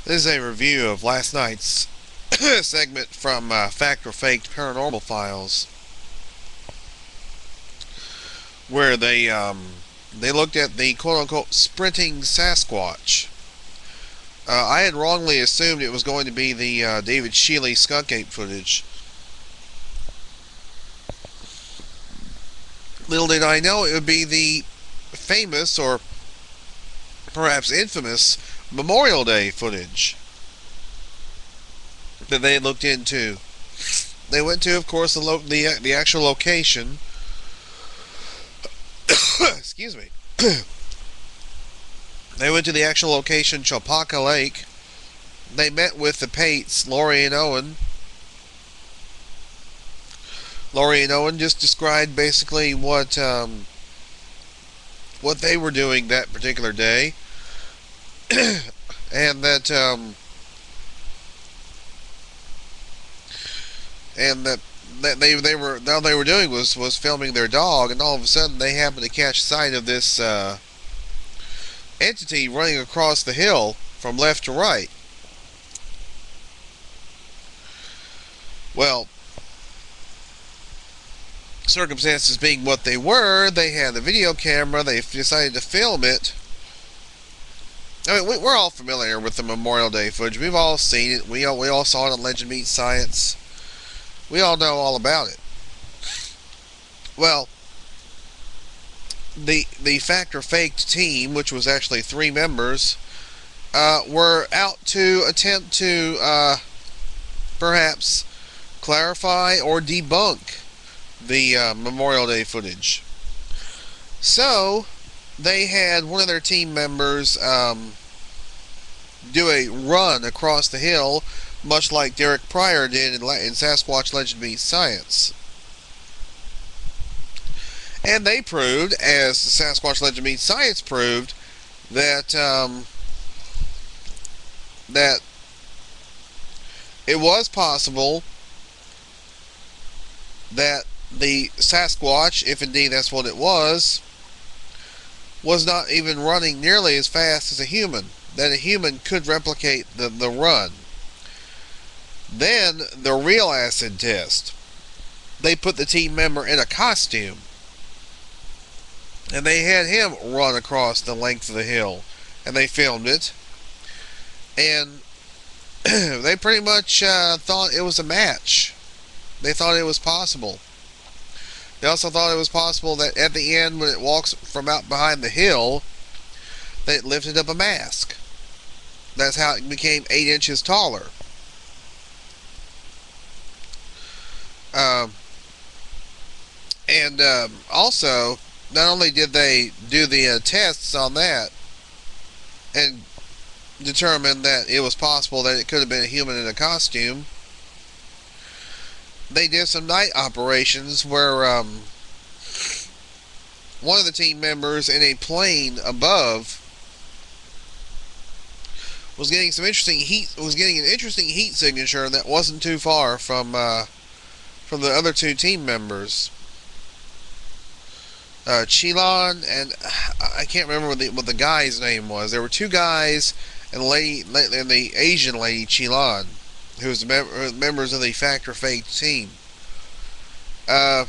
This is a review of last night's segment from Fact or Faked Paranormal Files, where they looked at the quote-unquote sprinting Sasquatch. I had wrongly assumed it was going to be the David Shealy skunk ape footage. Little did I know it would be the famous, or perhaps infamous, Memorial Day footage that they looked into. They went to, of course, the actual location. Excuse me. They went to the actual location, Chopaka Lake. They met with the Pates, Lori and Owen. Lori and Owen just described basically what they were doing that particular day, and that they were doing was filming their dog, and all of a sudden they happened to catch sight of this entity running across the hill from left to right. Well, circumstances being what they were, they had the video camera, they decided to film it. I mean, we're all familiar with the Memorial Day footage. We've all seen it. We all saw it on Legend Meets Science. We all know all about it. Well, the Fact or Faked team, which was actually 3 members, were out to attempt to perhaps clarify or debunk the Memorial Day footage. So they had one of their team members do a run across the hill, much like Derek Pryor did in Sasquatch Legend Meets Science. And they proved, as the Sasquatch Legend Meets Science proved, that that it was possible that the Sasquatch, if indeed that's what it was not even running nearly as fast as a human. That a human could replicate the run. Then, the real acid test. They put the team member in a costume, and they had him run across the length of the hill, and they filmed it, and they pretty much thought it was a match. They thought it was possible. They also thought it was possible that at the end, when it walks from out behind the hill, that it lifted up a mask. That's how it became 8 inches taller. Also, not only did they do the tests on that and determine that it was possible that it could have been a human in a costume, they did some night operations where one of the team members in a plane above was getting an interesting heat signature that wasn't too far from the other 2 team members. Chilon, and I can't remember what the guy's name was. There were 2 guys and the Asian lady Chilon, who was members of the Fact or Faked team. And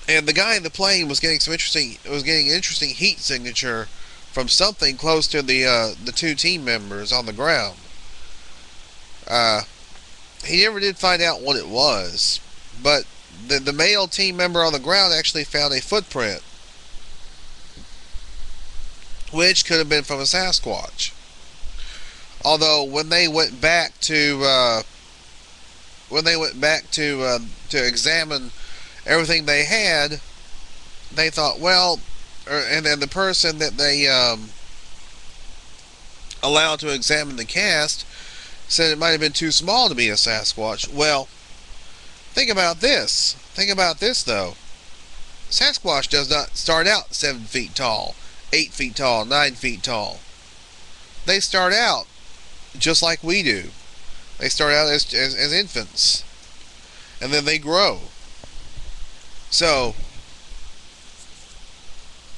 the guy in the plane was getting interesting heat signature from something close to the 2 team members on the ground. He never did find out what it was, but the male team member on the ground actually found a footprint, which could have been from a Sasquatch. Although when they went back to examine everything they had, they thought, well, and then the person that they allowed to examine the cast said it might have been too small to be a Sasquatch. Well, think about this. Think about this, though. Sasquatch does not start out 7 feet tall, 8 feet tall, 9 feet tall. They start out just like we do. They start out as infants, and then they grow. So,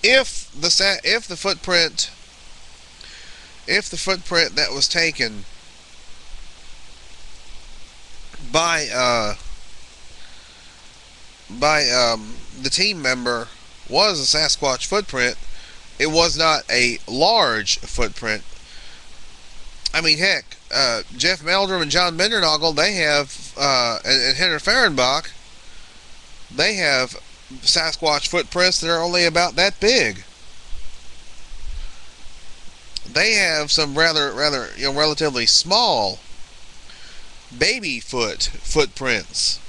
if the footprint if the footprint that was taken by the team member was a Sasquatch footprint, it was not a large footprint. I mean, heck, Jeff Meldrum and John Bendernagel, they have, and Henry Fehrenbach, they have Sasquatch footprints that are only about that big. They have some rather relatively small baby footprints.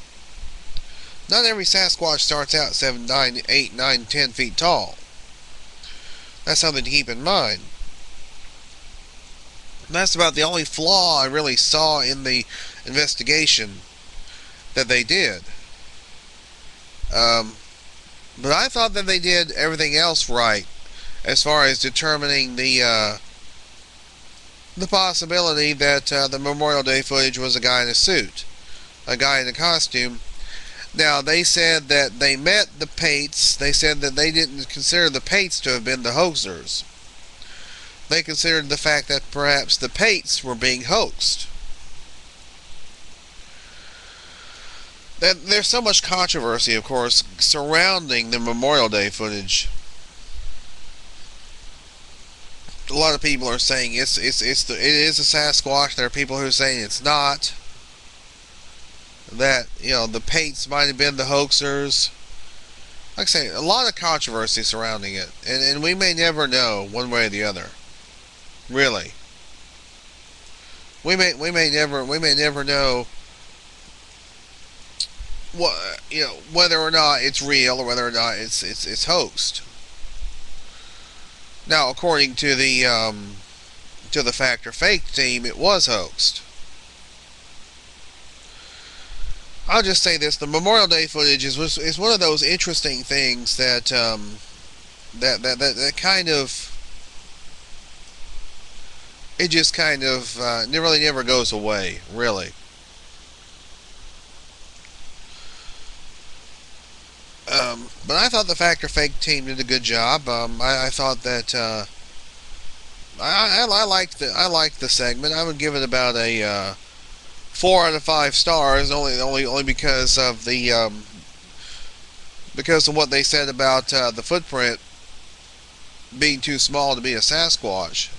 Not every Sasquatch starts out 7, 9, 8, 9, 10 feet tall. That's something to keep in mind. And that's about the only flaw I really saw in the investigation that they did. But I thought that they did everything else right as far as determining the possibility that the Memorial Day footage was a guy in a suit, a guy in a costume. Now, they said that they met the Pates. They said that they didn't consider the Pates to have been the hoaxers. They considered the fact that perhaps the Pates were being hoaxed. There's so much controversy, of course, surrounding the Memorial Day footage. A lot of people are saying it is a Sasquatch. There are people who are saying it's not. That, the Pates might have been the hoaxers. Like I say, a lot of controversy surrounding it, and we may never know one way or the other. Really, we may never know what, whether or not it's real or whether or not it's hoaxed. Now, according to the Fact or Fake team, it was hoaxed. I'll just say this: the Memorial Day footage is one of those interesting things that that kind of, it just kind of really never goes away, really. But I thought the Fact or Fake team did a good job. I thought that I liked the segment. I would give it about a 4 out of 5 stars, only because of what they said about the footprint being too small to be a Sasquatch.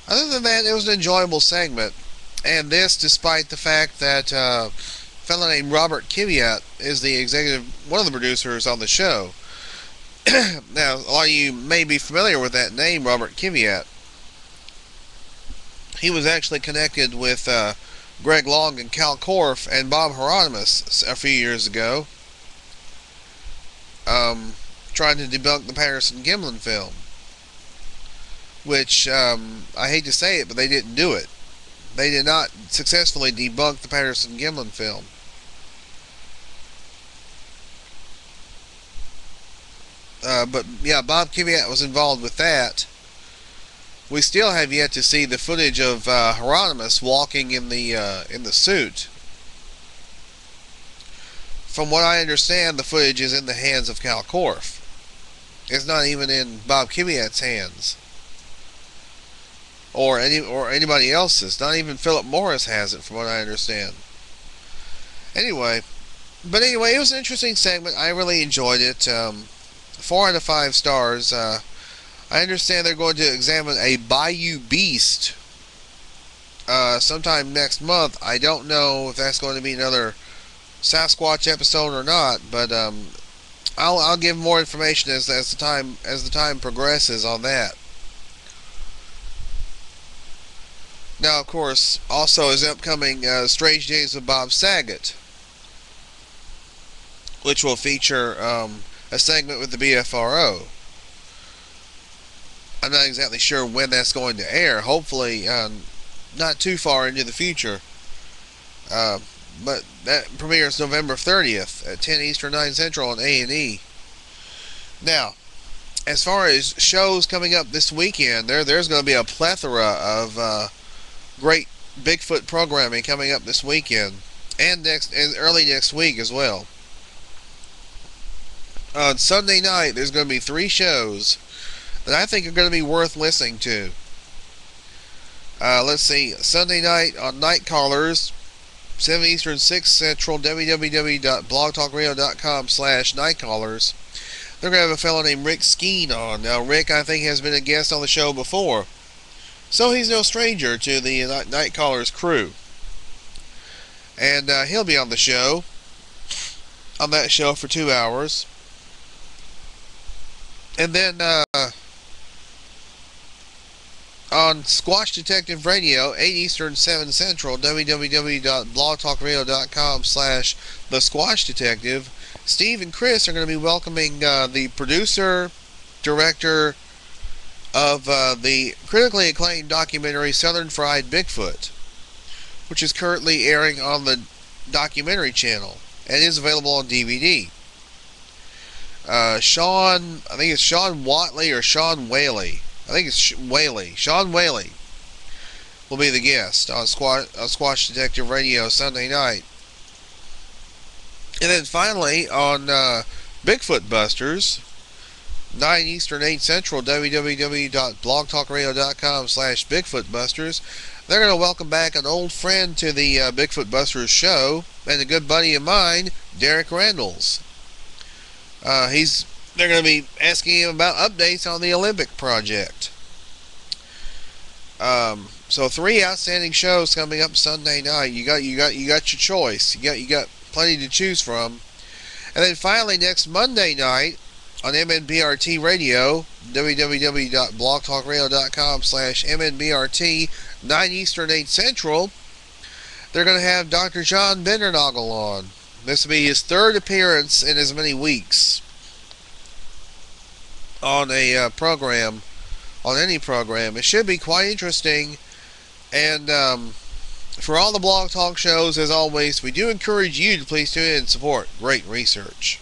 Other than that, it was an enjoyable segment, and this despite the fact that a fellow named Robert Kiviat is one of the producers on the show. Now, a lot of you may be familiar with that name, Robert Kiviat. He was actually connected with Greg Long and Cal Korff and Bob Hieronymus a few years ago, trying to debunk the Patterson-Gimlin film. Which, I hate to say it, but they didn't do it. They did not successfully debunk the Patterson-Gimlin film. But yeah, Bob Kiviat was involved with that. We still have yet to see the footage of Hieronymus walking in the suit. From what I understand, the footage is in the hands of Cal Korff. It's not even in Bob Kiviat's hands, or anybody else's. Not even Philip Morris has it, from what I understand. Anyway, it was an interesting segment. I really enjoyed it. 4 out of 5 stars. I understand they're going to examine a Bayou Beast sometime next month. I don't know if that's going to be another Sasquatch episode or not, but I'll give more information as the time progresses on that. Now, of course, also is upcoming Strange Days of Bob Saget, which will feature a segment with the BFRO. I'm not exactly sure when that's going to air. Hopefully, not too far into the future. But that premieres November 30th at 10 Eastern, 9 Central on A&E. Now, as far as shows coming up this weekend, there's going to be a plethora of great Bigfoot programming coming up this weekend, and early next week as well. On Sunday night, there's going to be 3 shows that I think are going to be worth listening to. Let's see, Sunday night on Night Callers, 7 Eastern, 6 Central, www.blogtalkradio.com/nightcallers. They're going to have a fellow named Rick Skeen on. Now, Rick, I think, has been a guest on the show before, so he's no stranger to the Night Callers crew. And he'll be on the show, on that show for 2 hours. And then on Squatch Detective Radio, 8 Eastern, 7 Central, www.blogtalkradio.com/The Squatch Detective, Steve and Chris are going to be welcoming the producer, director of the critically acclaimed documentary Southern Fried Bigfoot, which is currently airing on the documentary channel and is available on DVD. Sean, I think it's Sean Watley or Sean Whaley. I think it's Whaley. Sean Whaley will be the guest on Squatch Detective Radio Sunday night. And then finally on Bigfoot Busters, 9 Eastern, 8 Central, www.blogtalkradio.com/BigfootBusters. They're going to welcome back an old friend to the Bigfoot Busters show and a good buddy of mine, Derek Randalls. They're going to be asking him about updates on the Olympic project. So 3 outstanding shows coming up Sunday night. You got your choice. You got plenty to choose from. And then finally next Monday night on MNBRT Radio, www.blogtalkradio.com/MNBRT, 9 Eastern, 8 Central. They're going to have Dr. John Bindernagel on. This will be his 3rd appearance in as many weeks on a program, on any program. It should be quite interesting. And for all the Blog Talk shows, as always, we do encourage you to please tune in and support great research.